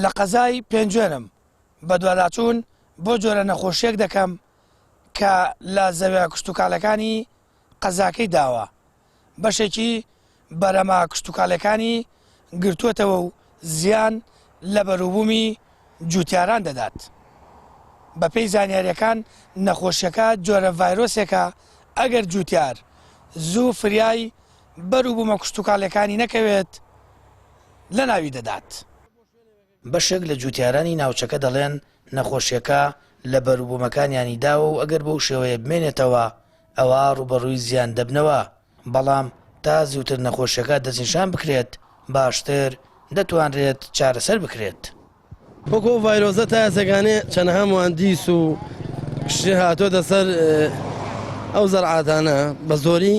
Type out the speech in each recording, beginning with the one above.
لە قەزای پێنجێنم بە دوواداچوون بۆ جۆرە نەخۆشیێک دەکەم کە لە زەویە کشتتوکالەکانی قەزاکەی داوە بەشێکی بەرەما کشتتوکالەکانی گرتووەتەوە و زیان لە بەروبوومی جوتیاران دەدات. بە پێی زانیاریەکان نەخۆشیەکە جۆرە ڤایرۆسێکە ئەگەر جوتیار زوو فریای بەروبوومە کشتتوکالەکانی نەکەوێت لە ناوی دەدات. بەشێک لە جوتیارانی ناوچەکە دەڵێن نەخۆشیەکە لە بەروبوومەکانیانی داوە و ئەگەر بەو شێوەیە بمێنێتەوە ئەوە ڕوبەڕووی زیان دەبنەوە، بەڵام تا زووتر نەخۆشیەکە دەستنیشان بکرێت باشتر دەتوانرێت چارەسەر بکرێت. وەکو ڤایرۆزە تا یاسەکانێ چەندەها مهندیس و کشتی هاتۆتە سەر ئەو زەرعاتانە بە زۆری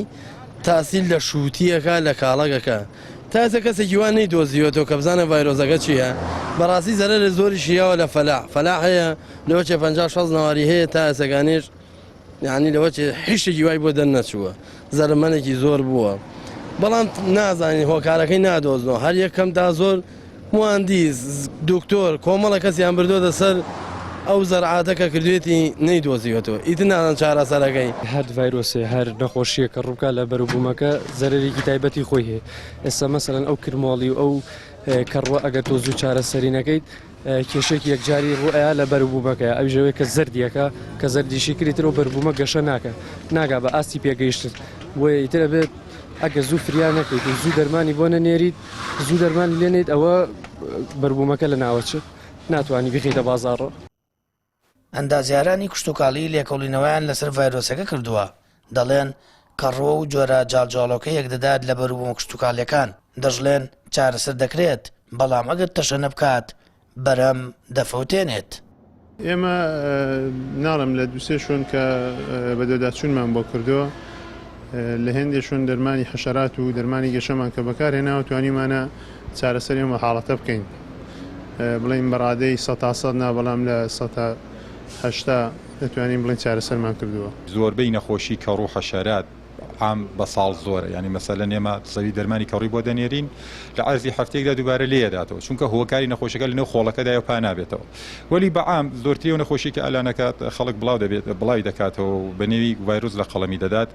تاسیل لە شووتیەکە لە کاڵەکەکە تاسە کەسێکی وان نەیدۆزیوێتەوە کە بزانە ڤایرۆزەکە چییە. بەڕاستی زەرەر زۆری شیاوە لە فەلاح هەیە لەوەچێ 50 نەواری هەیە تا یاسەکانیش یعنی لەوەچێ هیچێکی وای بۆ دەرنەچووە زەرمەنێکی زۆر بووە، بەڵام نازانین هۆکارەکەی نادۆزنەوە. هەر یەکەم تا زۆر مهندیس دکتۆر کۆمەڵە کەسیان بردوۆتە سەر ئەو زەرعاتەکە کردوێتی نەیدۆزیوێتەوە ئیتر نازان چارەسەرەکەی. هەر ڤایرۆسێ هەر نەخۆشیە کە ڕووکە لە بەروبوومەکە زەرەرێکی تایبەتی خۆی هەیە. ئێستا مەسەڵەن ئەو کرماڵی و ئەو کەڕوە ئەگەر تۆ زوو چارەسەری نەکەیت کێشێکی یەکجاری ڕوئەیە لە بەروبوومەکە ئەو ژەوەی کە زەردیەکە کە زەردیشی کریتر و بەروبوومە گەشە ناگا بە ئاستی پێگەیشتن بۆیە ئیترە بێت ئەگە زوو فریا نەکەیت و زوو دەرمانی بۆ نەنێریت زوو دەرمانی لێنیت ئەوە بەروبوومەکە لە ناوەچە ناتوانانی بخیتە بازاڕۆ. ئەندازیارانی کشتتوکاڵی لێکۆڵینەوەیان لەسەر ڤایرۆسەکە کردووە، دەڵێن کە ڕۆ و جۆرە جاڵجاڵۆکە یەک دەدات لە بەروبوومە کشتتوکاڵیەکان دەژڵێن چارەسەر دەکرێت، بەڵام ئەگەر تەشە نەبکات بەرەم دەفەوتێنێت. ئێمە ناڵم لە دووسێ شوون کە بە دەداچوونمان بۆ کردووە لە هێندێشون دەرمانی حەشەرات و دەرمانی گەشەمان کە بەکارهێناوە توانیمانە چارەسەری ئەمە حاڵەتە بکەین. بڵین بەڕادەی 100 نا بەڵام لە 180 دەتوانین بڵین چارەسەرمان کردووە. زۆربەی نەخۆشی کەڕ و حەشەرات عام بە ساڵ زۆرە، ینی مەسەلەن ئێمە سەوی دەرمانی کەڕی بۆ دەنێرین لە عەرزی هەفتەیەکدا دووبارە لێداتەوە چونکە هۆکاری نەخۆشەکە لەنێو خۆڵەکەدایە و پانابێتەوە. وەلی بەعام زۆرتری و نەخۆشی کە ئەلانەکات خەڵک بڵاوی دەکاتەوە و بە نێوی ڤایرۆس لە قەڵەمی دەدات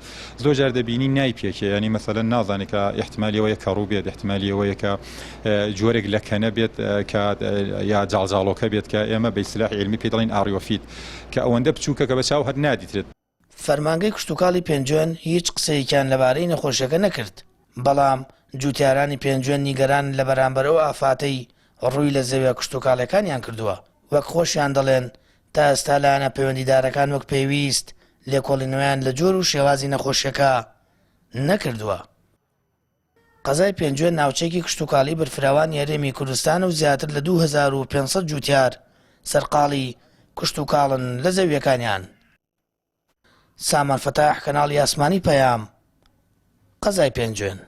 زۆر جار دەبینی نایپێکێ، ینی مەسەلەن نازانێت کە احتمالیەوەیە کەڕوو بێت، احتمالیەوەیە کە جۆرێک لە کەنە بێت کە یا جاڵجاڵۆکە بێت کە ئێمە بە ئیسلاحی علمی پێ دەڵێن ئاڕیۆفیت کە ئەوەندە بچووکە کە بە چاو هەر نادیترێت. فەرمانگەی کشتتوکاڵی پێنجێن هیچ قسەیەکیان لەبارەی نەخۆشیەکە نەکرد، بەڵام جوتیارانی پێنجێن نیگەران لە بەرامبەرەوە ئافاتەی ڕووی لە زەویە کشتتوکاڵەکانیان کردووە. وەک خۆشیان دەڵێن تا ئێستا لایەنە پەیوەندیدارەکان وەک پێویست لێکۆڵینەوەیان لە جۆر و شێوازی نەخۆشیەکە نەکردووە. قەزای پێنجێن ناوچەیەکی کشتتوکاڵی بەرفراوان یاریێمی کوردستان و زیاتر لە 2500 جوتیار سەرقاڵی کشتتوکاڵن لە زەویەکانیان. سامان فەتاح، کەناڵی ئاسمانی پەیام، قەزای پێنجێن.